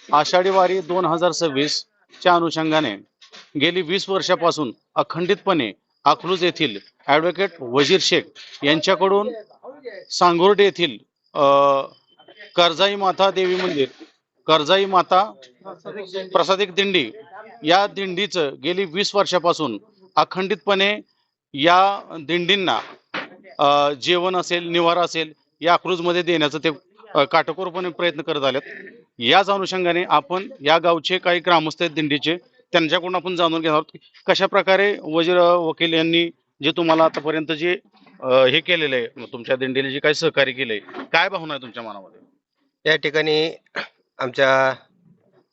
आषाढी वारी 2026 च्या अनुषंगाने गेली 20 वर्षापासून अखंडितपणे अकलूज येथील ॲडव्होकेट वजीर शेख यांच्याकडून सांगोर्डे येथील करजाई माता देवी मंदिर, करजाई माता प्रसादिक दिंडी या दिंडीचं गेली 20 वर्षापासून अखंडितपणे या दिंडींना जेवण असेल, निवारा असेल, या क्रूजमध्ये देण्याचं ते काटेकोरपणे प्रयत्न करत आलेत. याच अनुषंगाने आपण या गावचे काही ग्रामस्थ आहेत दिंडीचे, त्यांच्याकडून आपण जाणून घेणार आहोत कशा प्रकारे वजीर वकील यांनी जे तुम्हाला आतापर्यंत जे हे केलेलं आहे, तुमच्या दिंडीला जे काही सहकार्य केलंय, काय भावना आहे तुमच्या मनामध्ये? या ठिकाणी आमच्या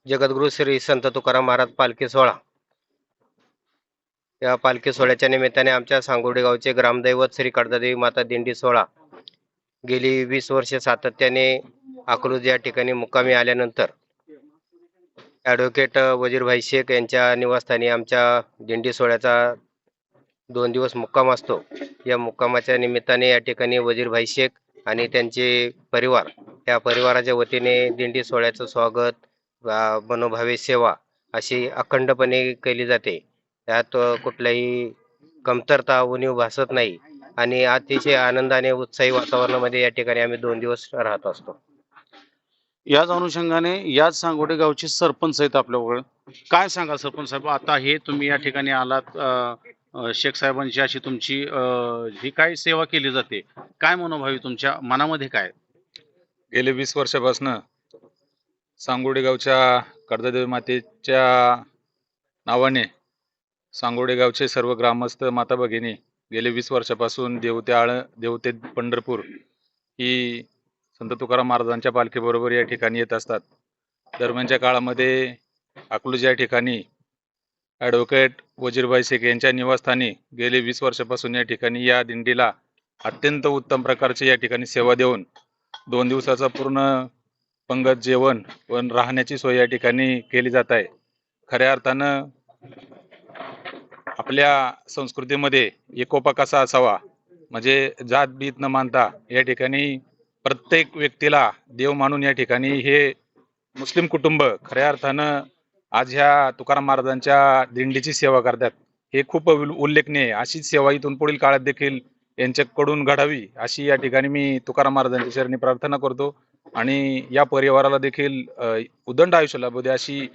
जगद्गुरु श्री संत तुकाराम महाराज पालखी सोहळा, या पालखी सोहळ्याच्या निमित्ताने आमच्या सांगोर्डे गावचे ग्रामदैवत श्री कडदादेवी माता दिंडी सोहळा गेली 20 वर्षे सातत्याने अकलूज या ठिकाणी मुक्कामी आल्यानंतर ॲडव्होकेट वजीरभाई शेख यांच्या निवासस्थानी आमच्या दिंडी सोहळ्याचा 2 दिवस मुक्काम असतो. या मुक्कामाच्या निमित्ताने या ठिकाणी वजीरभाई शेख आणि त्यांचे परिवार, या परिवाराच्या वतीने दिंडी सोहळ्याचं स्वागत, मनोभावे सेवा अशी अखंडपणे केली जाते. त्यात कुठल्याही कमतरता उणीव भासत नाही आणि अतिशय आनंदाने उत्साही वातावरणामध्ये या ठिकाणी आम्ही 2 दिवस राहत असतो. याच अनुषंगाने याच सांगोडे गावचे सरपंच आहेत आपल्याकडे, काय सांगाल सरपंच साहेब? आता हे तुम्ही या ठिकाणी आलात, शेख साहेबांची अशी तुमची ही काय सेवा केली जाते, काय मनोभावी तुमच्या मनामध्ये काय? गेले 20 वर्षापासून सांगोडे गावच्या कडदादेवी मातेच्या नावाने सांगोडे गावचे सर्व ग्रामस्थ माता भगिनी गेले 20 वर्षापासून देव ते पंढरपूर ही संत तुकाराम महाराजांच्या पालखीबरोबर या ठिकाणी येत असतात. दरम्यानच्या काळामध्ये अकलूज या ठिकाणी ॲडव्होकेट वजीरभाई शेख यांच्या निवासस्थानी गेले 20 वर्षापासून या ठिकाणी या दिंडीला अत्यंत उत्तम प्रकारची या ठिकाणी सेवा देऊन 2 दिवसाचा पूर्ण पंगत जेवण व राहण्याची सोय या ठिकाणी केली जात आहे. खऱ्या अर्थानं आपल्या संस्कृतीमध्ये एकोपा कसा असावा, म्हणजे जात बीत न मानता या ठिकाणी प्रत्येक व्यक्तीला देव मानून या ठिकाणी हे मुस्लिम कुटुंब खऱ्या अर्थानं आज ह्या तुकाराम महाराजांच्या दिंडीची सेवा करतात. हे खूप उल्लेखनीय. अशीच सेवा इथून पुढील काळात देखील यांच्याकडून घडावी अशी या ठिकाणी मी तुकाराम महाराजांच्या चरणी प्रार्थना करतो आणि या परिवाराला देखील उदंड आयुष्य लाभू दे अशी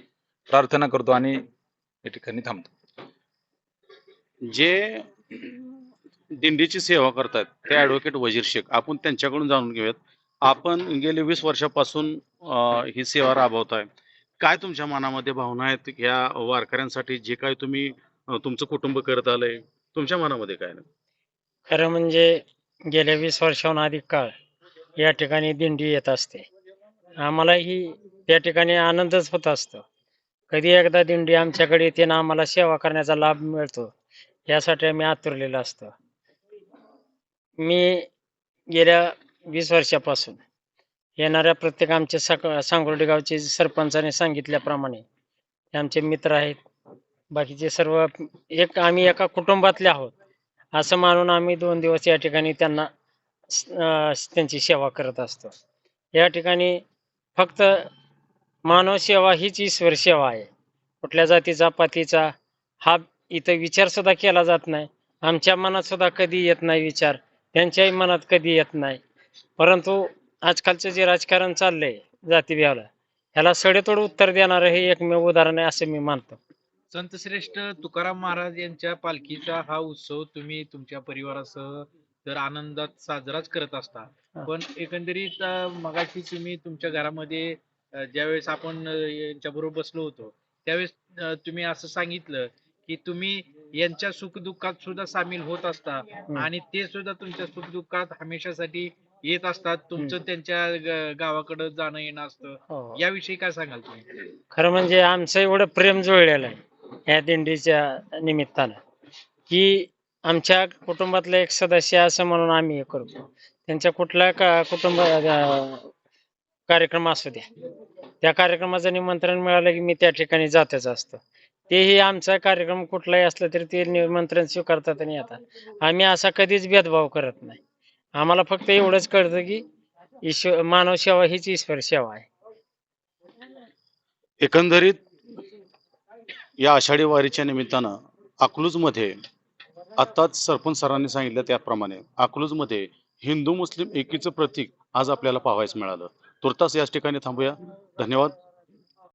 प्रार्थना करतो आणि या ठिकाणी थांबतो. जे दिंडीची सेवा करतात ते ॲडव्होकेट वजीर शेख, आपण त्यांच्याकडून जाणून घेऊयात. आपण गेले 20 वर्षापासून ही सेवा राबवताय, काय तुमच्या मनामध्ये भावना आहेत या वारकऱ्यांसाठी? जे काय तुम्ही तुमचं कुटुंब करत आलंय, तुमच्या मनामध्ये काय नाही? खरं म्हणजे गेल्या 20 वर्षाहून अधिक काळ या ठिकाणी दिंडी येत असते. आम्हालाही त्या ठिकाणी आनंदच होत असतो. कधी एकदा दिंडी आमच्याकडे येते ना आम्हाला सेवा करण्याचा लाभ मिळतो, यासाठी आम्ही आतुरलेलो असतो. मी गेल्या 20 वर्षापासून येणाऱ्या प्रत्येक आमच्या सांगोर्डे गावचे सरपंचाने सांगितल्याप्रमाणे आमचे मित्र आहेत, बाकीचे सर्व आम्ही एका कुटुंबातले आहोत असं मानून आम्ही 2 दिवस या ठिकाणी त्यांना त्यांची सेवा करत असतो. या ठिकाणी फक्त मानव सेवा हीच ईश्वर सेवा आहे. कुठल्या जातीचा पातीचा हा इथं विचार सुद्धा केला जात नाही. आमच्या मनात सुद्धा कधी येत नाही विचार, त्यांच्याही मनात कधी येत नाही. परंतु आजकालचं जे राजकारण चाललंय जातीभेवाला, ह्याला सडेतोड उत्तर देणारं हे एकमेव उदाहरण आहे असं मी मानतो. संत श्रेष्ठ तुकाराम महाराज यांच्या पालखीचा हा उत्सव तुम्ही तुमच्या परिवारासह तर आनंदात साजराच करत असता, पण एकंदरीत मगाशी तुम्ही तुमच्या घरामध्ये ज्यावेळेस आपण यांच्याबरोबर बसलो होतो त्यावेळेस तुम्ही असं सांगितलं की तुम्ही यांच्या सुखदुःखात सुद्धा सामील होत असता आणि ते सुद्धा तुमच्या सुखदुःखात हमेशासाठी येत असतात. तुमचं त्यांच्या गावाकडे जाणं येणं असतं. याविषयी काय सांगाल तुम्ही? खरं म्हणजे आमचं एवढं प्रेम जुळलेलं आहे या दिंडीच्या निमित्तानं की आमच्या कुटुंबातलं एक सदस्य असं म्हणून आम्ही हे करतो. त्यांच्या कुठला कुटुंब कार्यक्रम असू द्या, त्या कार्यक्रमाचं निमंत्रण मिळालं की मी त्या ठिकाणी जातच असतो. तेही आमचा कार्यक्रम कुठलाही असला तरी ते निमंत्रण स्वीकारतात आणि येतात. आम्ही असा कधीच भेदभाव करत नाही. आम्हाला फक्त एवढंच कळतं की मानव सेवा हीच ईश्वर सेवा आहे. एकंदरीत या आषाढी वारीच्या निमित्तानं अकलूजमध्ये आत्ताच सरपंच सरांनी सांगितलं त्याप्रमाणे अकलूजमध्ये हिंदू मुस्लिम एकीचं प्रतीक आज आपल्याला पाहावयास मिळालं. तुर्तास याच ठिकाणी थांबूया. धन्यवाद.